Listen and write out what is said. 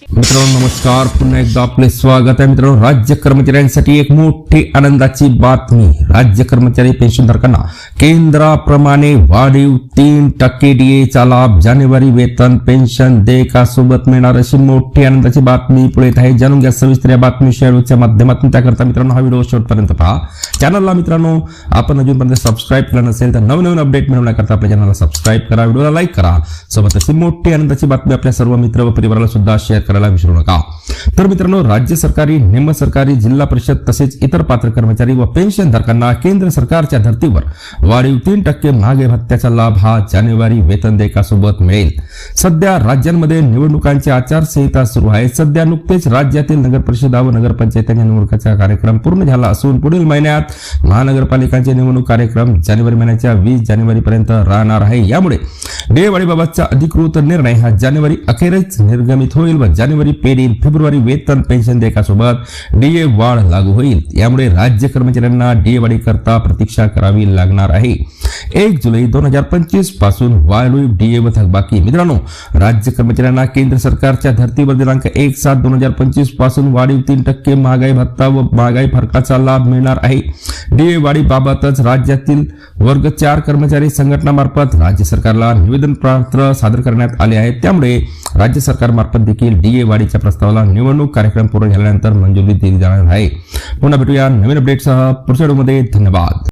मित्रांनो नमस्कार, पुन्हा एकदा आपले स्वागत आहे. मित्रांनो, राज्य कर्मचाऱ्यांसाठी एक मोठी आनंदाची बातमी. राज्य कर्मचारी पेन्शनधारकांना केंद्राप्रमाणे वाढीव 3% डीएचा लाभ जानेवारी वेतन पेन्शन देयकासोबत मिळणार अशी मोठी आनंदाची बातमी पुढे येत आहे. जाणून घ्या सविस्तर या बातमीच्या व्हिडिओच्या माध्यमातून. त्याकरता मित्रांनो हा व्हिडिओ शेवटपर्यंत पहा. चॅनलला मित्रांनो आपण अजूनपर्यंत सबस्क्राईब केलं नसेल तर नवनवीन अपडेट मिळवण्याकरता आपल्या चॅनलला सबस्क्राईब करा, व्हिडिओला लाईक करा. सोबतच ही मोठी आनंदाची बातमी आपल्या सर्व मित्र व परिवाराला सुद्धा शेअर करायला विसरू नका. तर मित्रांनो, राज्य सरकारी, निम सरकारी, जिल्हा परिषद तसेच इतर पात्र कर्मचारी व पेन्शनधारकांना केंद्र सरकारच्या धर्तीवर वाढीव 3% महागाई भत्त्याचा लाभ हा जानेवारी वेतन देयकासोबत मिळेल. सध्या राज्यांमध्ये निवडणुकांची आचारसंहिता सुरू आहे. सध्या नुकतेच राज्यातील नगर परिषदा व नगरपंचायतीच्या निवडणुकीचा कार्यक्रम पूर्ण झाला असून पुढील महिन्यात महानगरपालिकांचे निवडणूक कार्यक्रम जानेवारी महिन्याच्या 20 जानेवारी पर्यंत राहणार आहे. यामुळे डीएवाढीबाबतचा अधिकृत निर्णय हा जानेवारी अखेरच निर्गमित होईल व जानेवारी पेरील फेब्रुवारी वेतन पेन्शन देयकासोबत डीए वाढ लागू होईल. यामुळे राज्य कर्मचाऱ्यांना डीए वाढी करता प्रतीक्षा करावी लागणार आहे. 1 जुलै 2025 पासून वाढीव डीए व थकबाकी. मित्रांनो, राज्य कर्मचाऱ्यांना केंद्र सरकारच्या धर्तीवर दिनांक 1/7/2025 पासून वाढीव 3% महागाई भत्ता व महागाई फरकाचा लाभ मिळणार आहे. डीए वाढीबाबतच राज्यातील वर्ग 4 कर्मचारी संघटनामार्फत राज्य सरकारला निवेदन पत्र सादर करण्यात आले आहे. त्यामुळे राज्य सरकारमार्फत देखील डीए वाढीच्या प्रस्तावाला निवडणूक कार्यक्रम पूर्ण झाल्यानंतर मंजुरी दिली जाणार आहे. पुन्हा भेटूया नवीन अपडेटसह पुढच्या व्हिडिओमध्ये. धन्यवाद.